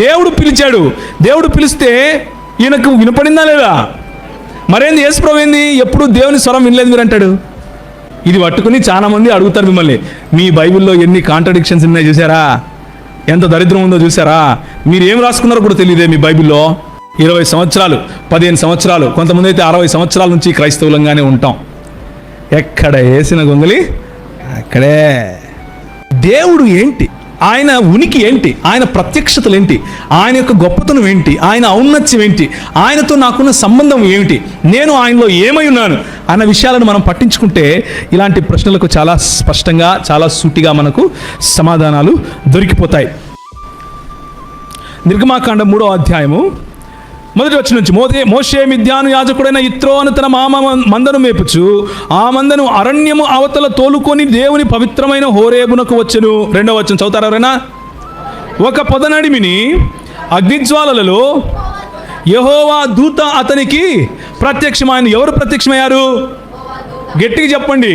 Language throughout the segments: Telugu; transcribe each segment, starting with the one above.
దేవుడు పిలిచాడు. దేవుడు పిలిస్తే ఈయనకు వినపడిందా లేదా? మరేంది యేసుప్రభు ఏంది ఎప్పుడు దేవుని స్వరం వినలేదు మీరు అంటాడు. ఇది పట్టుకుని చాలా మంది అడుగుతారు మిమ్మల్ని, మీ బైబిల్లో ఎన్ని కాంట్రడిక్షన్స్ ఉన్నాయి చూసారా, ఎంత దరిద్రం ఉందో చూసారా, మీరు ఏం రాసుకున్నారో కూడా తెలియదే మీ బైబిల్లో. 20 సంవత్సరాలు 15 సంవత్సరాలు కొంతమంది అయితే 60 సంవత్సరాల నుంచి క్రైస్తవులంగానే ఉంటాం. ఎక్కడ వేసిన గొంగలి అక్కడే. దేవుడు ఏంటి, ఆయన ఉనికి ఏంటి, ఆయన ప్రత్యక్షతలు ఏంటి, ఆయన యొక్క గొప్పతనం ఏంటి, ఆయన ఔన్నత్యం ఏంటి, ఆయనతో నాకున్న సంబంధం ఏమిటి, నేను ఆయనలో ఏమై ఉన్నాను అన్న విషయాలను మనం పట్టించుకుంటే ఇలాంటి ప్రశ్నలకు చాలా స్పష్టంగా చాలా సూటిగా మనకు సమాధానాలు దొరికిపోతాయి. నిర్గమాకాండం 3వ అధ్యాయము 1వ వచనం నుంచి, మోషే మిద్యాను యాజకుడైన యిత్రో అని తన మామ మందను మేపుచు ఆ మందను అరణ్యము అవతల తోలుకొని దేవుని పవిత్రమైన హోరేబునకు వచ్చెను. 2వ వచనం చదువుతారా ఎవరైనా? ఒక పొదనడిమిని అగ్నిజ్వాలలలో యెహోవా దూత అతనికి ప్రత్యక్షమైన. ఎవరు ప్రత్యక్షమయ్యారు? గట్టిగా చెప్పండి.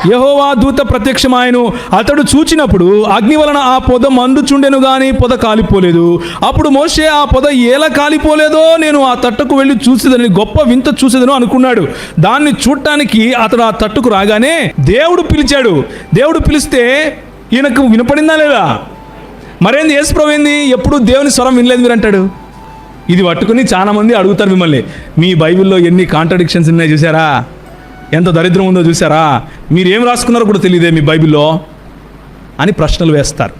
యెహోవా దూత ప్రత్యక్షమాయను. అతడు చూచినప్పుడు అగ్ని వలన ఆ పొద మండుచుండెను గాని పొద కాలిపోలేదు. అప్పుడు మోషే ఆ పొద ఎలా కాలిపోలేదో నేను ఆ తట్టుకు వెళ్ళి చూసేదని, గొప్ప వింత చూసేదను అనుకున్నాడు. దాన్ని చూడటానికి అతడు ఆ తట్టుకు రాగానే దేవుడు పిలిచాడు. దేవుడు పిలిస్తే ఈయనకు వినపడిందా లేదా? మరేంది యేసుప్రభు ఏంది ఎప్పుడు దేవుని స్వరం వినలేదు మీరు అంటాడు. ఇది పట్టుకుని చాలా మంది అడుగుతారు మిమ్మల్ని, మీ బైబిల్లో ఎన్ని కాంట్రడిక్షన్స్ ఉన్నాయి చూసారా, ఎంత దరిద్రం ఉందో చూసారా, మీరు ఏం రాసుకున్నారో కూడా తెలియదే మీ బైబిల్లో అని ప్రశ్నలు వేస్తారు.